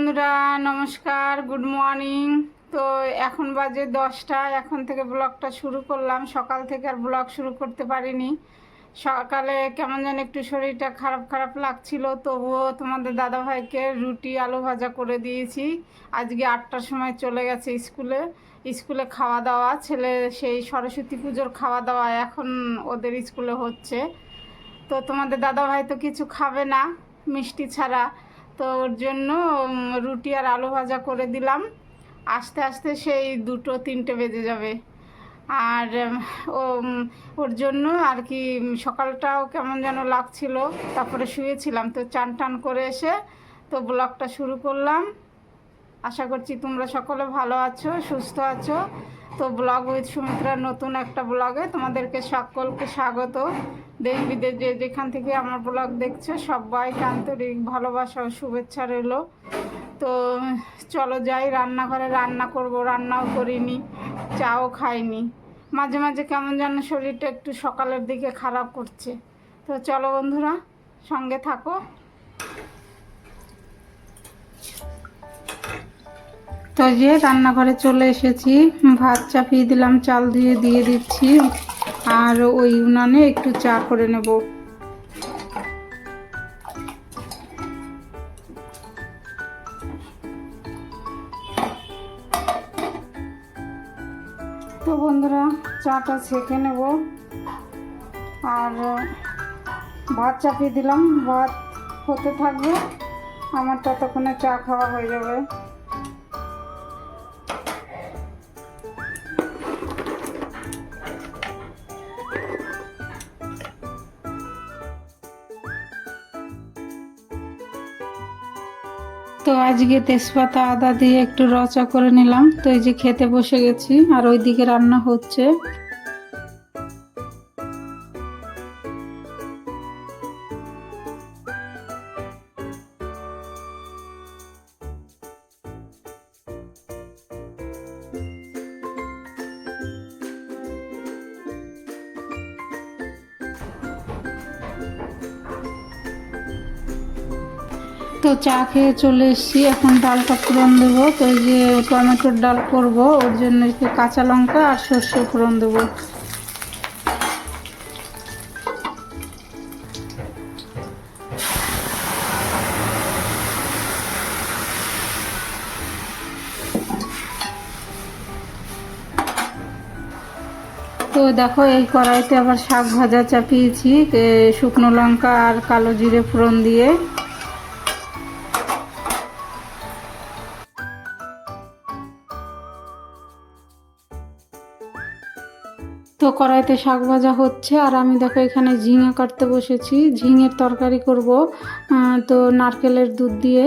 বন্ধুরা, নমস্কার, good morning. তো এখন বাজে 10টা। এখন থেকে ব্লগটা শুরু করলাম। সকাল থেকে আর ব্লগ শুরু করতে পারিনি। সকালে কেমন যেন একটু শরীরটা খারাপ খারাপ লাগছিল, তবুও তোমাদের দাদাভাইকে রুটি আলু ভাজা করে দিয়েছি। আজকে 8টার সময় চলে গেছে স্কুলে। স্কুলে খাওয়া দাওয়া, ছেলে সেই সরস্বতী পুজোর খাওয়া দাওয়া এখন ওদের স্কুলে হচ্ছে। তো তোমাদের দাদাভাই তো কিছু খাবে না মিষ্টি ছাড়া, তো ওর জন্য রুটি আর আলু ভাজা করে দিলাম। আস্তে আস্তে সেই 2-3টে বেজে যাবে। আর ও ওর জন্য আর কি সকালটাও কেমন যেন লাগছিল, তারপরে শুয়েছিলাম। তো চান টান করে এসে তো ব্লগটা শুরু করলাম। আশা করছি তোমরা সকলে ভালো আছো, সুস্থ আছো। তো ব্লগ উইথ সুমিত্রার নতুন একটা ব্লগে তোমাদেরকে সকলকে স্বাগত। দেশ বিদেশ যে যেখান থেকে আমার ব্লগ দেখছো সবাইকে আন্তরিক ভালোবাসা ও শুভেচ্ছা রইল। তো চলো যাই, রান্নাঘরে রান্না করব। রান্নাও করিনি, চাও খাইনি। মাঝে মাঝে কেমন যেন শরীরটা একটু সকালের দিকে খারাপ করছে। তো চলো বন্ধুরা, সঙ্গে থাকো। তো যে রান্নাঘরে চলে এসেছি, ভাত চাপিয়ে দিলাম, চাল ধুয়ে দিয়ে দিচ্ছি, আর ওই উনানে একটু চা করে নেব। তো বন্ধুরা, চাটা ছেঁকে নেব। আর ভাত চাপিয়ে দিলাম, ভাত হতে থাকবে, আমার ততক্ষণে চা খাওয়া হয়ে যাবে। তো আজকে তেজপাতা আদা দিয়ে একটু রচা করে নিলাম। তো এই যে খেতে বসে গেছি, আর ওইদিকে রান্না হচ্ছে। তো চা খেয়ে চলে এসেছি, এখন ডালটা ফোড়ন দেবো। তো এই যে টমেটোর ডাল করব, ওর জন্য একটু কাঁচা লঙ্কা আর সর্ষে ফোড়ন দেবো। তো দেখো, এই কড়াইতে আবার শাক ভাজা চাপিয়েছি, শুকনো লঙ্কা আর কালো জিরে ফোড়ন দিয়ে। তো কড়াইতে শাক ভাজা হচ্ছে, আর আমি দেখো এখানে ঝিঙে কাটতে বসেছি। ঝিঙের তরকারি করব, তো নারকেলের দুধ দিয়ে।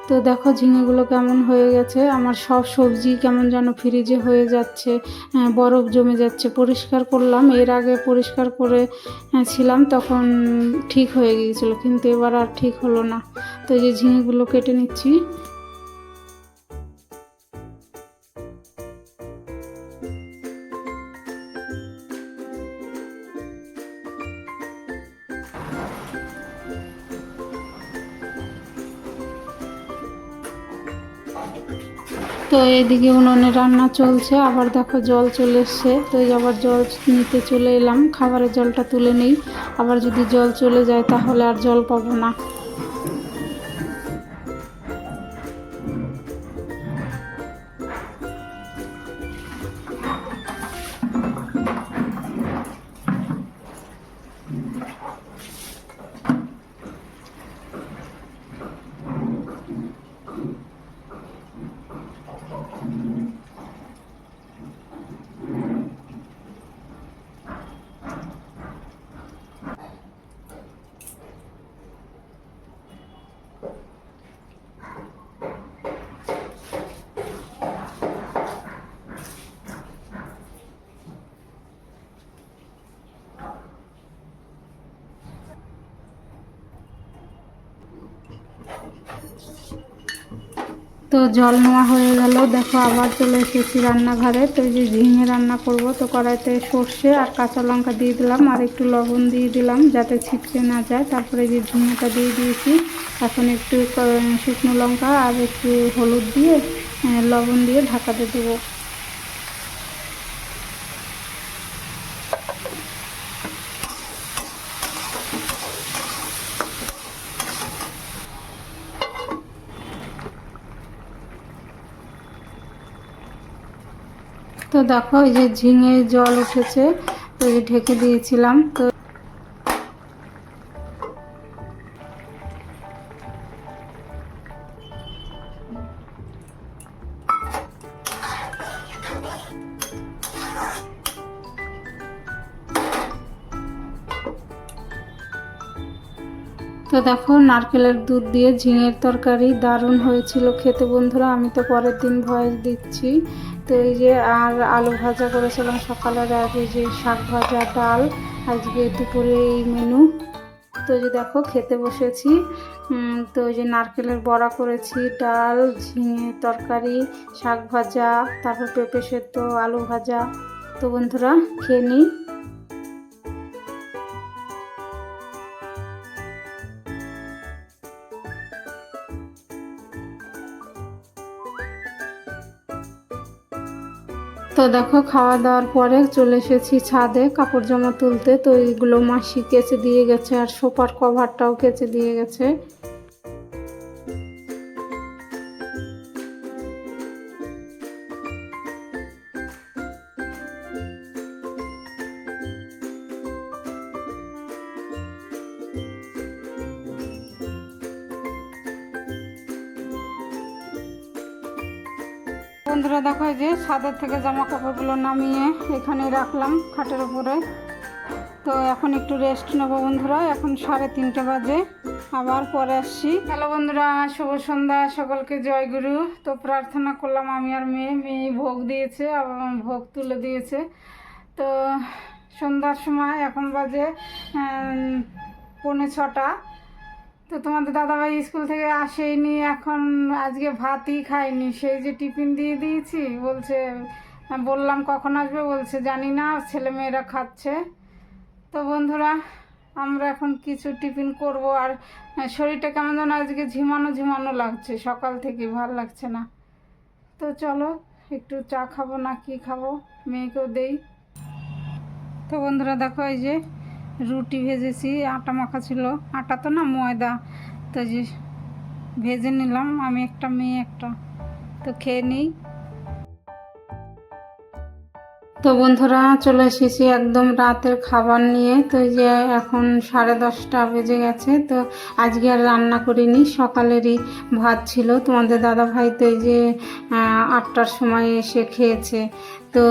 তো দেখো ঝিঙেগুলো কেমন হয়ে গেছে। আমার সব সবজি কেমন যেন ফ্রিজে হয়ে যাচ্ছে, বরফ জমে যাচ্ছে। পরিষ্কার করলাম, এর আগে পরিষ্কার করে ছিলাম, তখন ঠিক হয়ে গিয়েছিল, কিন্তু এবার আর ঠিক হলো না। তো এই যে ঝিঙেগুলো কেটে নিচ্ছি। তো এইদিকে উনুনে রান্না চলছে, আবার দেখো জল চলে এসছে। তো এই আবার জল নিতে চলে এলাম, খাবারের জলটা তুলে নেই। আবার যদি জল চলে যায় তাহলে আর জল পাবো না। তো জল নেওয়া হয়ে গেল, দেখো আবার চলে এসেছি রান্নাঘরে। তো এই যে ঝিঙে রান্না করব, তো কড়াইতে সর্ষে আর কাঁচা লঙ্কা দিয়ে দিলাম, আর একটু লবণ দিয়ে দিলাম যাতে ছিটকে না যায়। তারপরে যে ঝিঙেটা দিয়ে দিয়েছি, এখন একটু শুকনো লঙ্কা আর একটু হলুদ দিয়ে লবণ দিয়ে ঢাকাতে দেবো। তো দেখো এই যে ঝিঙে জল উঠেছে, তো এই ঢেকে দিয়েছিলাম। তো তো দেখো নারকেলের দুধ দিয়ে ঝিঙের তরকারি দারুণ হয়েছিল খেতে বন্ধুরা। আমি তো পরের দিন ভয়েস দিচ্ছি। তো এই যে আর আলু ভাজা করেছিলাম সকালের, আর এই যে শাক ভাজা, ডাল, আজকে দুপুরে এই মেনু। তো এই যে দেখো খেতে বসেছি। তো এই যে নারকেলের বড়া করেছি, ডাল, ঝিঙে তরকারি, শাক ভাজা, তারপর পেঁপে সেদ্ধ, আলু ভাজা। তো বন্ধুরা খেয়ে নিই। তো দেখো খাওয়া দাওয়ার পরে চলে এসেছি ছাদে কাপড় জামা তুলতে। তো এইগুলো মাসি কেচে দিয়ে গেছে, আর সোফার কভারটাও কেচে দিয়ে গেছে। বন্ধুরা দেখো এই যে ছাদের থেকে জামা কাপড়গুলো নামিয়ে এখানে রাখলাম খাটের উপরে। তো এখন একটু রেস্ট নেবো বন্ধুরা, এখন 3:30 বাজে, আবার পরে আসছি। হ্যালো বন্ধুরা, শুভ সন্ধ্যা, সকলকে জয় গুরু। তো প্রার্থনা করলাম আমি আর মেয়ে ভোগ দিয়েছে, ভোগ তুলে দিয়েছে। তো সন্ধ্যার সময় এখন বাজে 5:45। তো তোমাদের দাদাভাই স্কুল থেকে আসেইনি, এখন আজকে ভাতই খায়নি, সেই যে টিফিন দিয়ে দিয়েছি। বলছে, বললাম কখন আসবে, বলছে জানি না, ছেলেমেয়েরা খাচ্ছে। তো বন্ধুরা আমরা এখন কিছু টিফিন করব। আর শরীরটা কেমন যেন আজকে ঝিমানো ঝিমানো লাগছে, সকাল থেকে ভালো লাগছে না। তো চলো একটু চা খাবো না কি খাবো, মেয়েকেও দেই। তো বন্ধুরা দেখো এই যে রুটি ভেজেছি, আটা মাখা ছিল, আটা তো না ময়দা। তো যে ভেজে নিলাম, আমি একটা মেয়ে একটা। তো খেয়ে নিই। তো বন্ধুরা চলে এসেছি একদম রাতের খাবার নিয়ে। তো এই যে এখন 10:30 বেজে গেছে। তো আজকে আর রান্না করিনি, সকালেরই ভাত ছিল। তোমাদের দাদা ভাই তো এই যে 8টার সময় এসে খেয়েছে। তো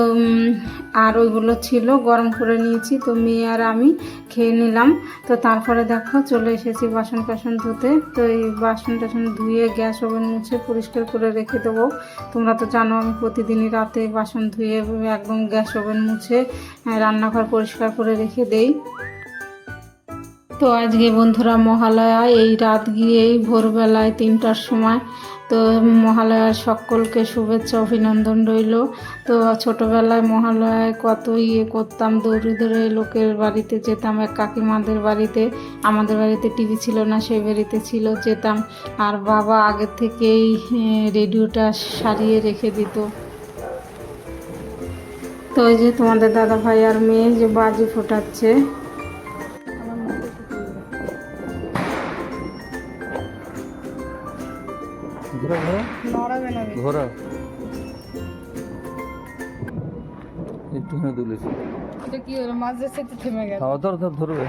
আর ওইগুলো ছিল, গরম করে নিয়েছি। তো মেয়ে আর আমি খেয়ে নিলাম। তো তারপরে দেখো চলে এসেছি বাসন টাসন ধুতে। তো এই বাসন টাসন ধুয়ে গ্যাস ওভেন মুছে পরিষ্কার করে রেখে দেবো। তোমরা তো জানো আমি প্রতিদিনই রাতে বাসন ধুয়ে একদম গ্যাস ওভেন মুছে রান্নাঘর পরিষ্কার করে রেখে দেই। তো আজকে বন্ধুরা মহালয়া, এই রাত গিয়েই ভোরবেলায় 3টার সময়। তো মহালয়ার সকলকে শুভেচ্ছা অভিনন্দন রইল। তো ছোটোবেলায় মহালয়ায় কত করতাম, দৌড়ে দৌড়ে লোকের বাড়িতে যেতাম, এক কাকিমাদের বাড়িতে। আমাদের বাড়িতে টিভি ছিল না, সেই বাড়িতে ছিল, যেতাম। আর বাবা আগের থেকেই রেডিওটা সারিয়ে রেখে দিত। তো এই যে তোমাদের দাদা ভাই আর মেয়ে যে বাজি ফোটাচ্ছে। ঘোরা একটুখানি দুলেছি, এটা কি হলো, মাঝে সাথে থেমে গেল। ধরবে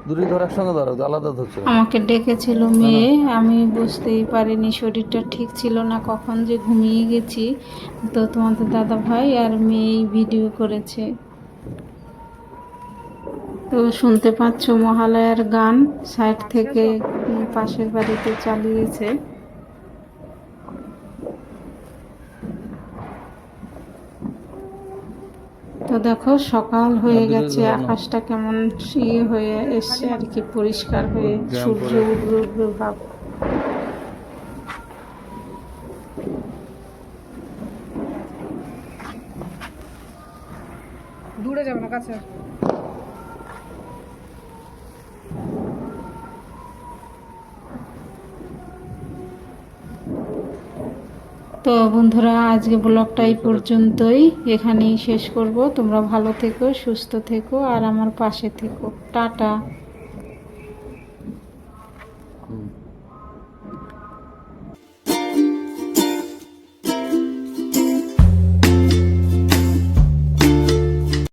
দূরে ধর, একসঙ্গে ধরো, আলাদা ধরছে। আমাকে ডেকেছিল মেয়ে, আমি বুঝতেই পারিনি, শরীরটা ঠিক ছিল না, কখন যে ঘুমিয়ে গেছি। তো তোমাদের দাদা ভাই আর মেয়ে ভিডিও করেছে। তো শুনতে পাচ্ছ মহালয়ার গান সাইড থেকে পাশের বাড়িতে চালিয়েছে। তো দেখো সকাল হয়ে গেছে, আকাশটা কেমন হয়ে এসছে আর কি, পরিষ্কার হয়ে সূর্য উঠবে উঠবে ভাব। দূরে যাবে না, কাছে। তো বন্ধুরা, আজকে ব্লগটা এই পর্যন্তই, এখানেই শেষ করব। তোমরা ভালো থেকো, সুস্থ থেকো আর আমার পাশে থেকো। টাটা।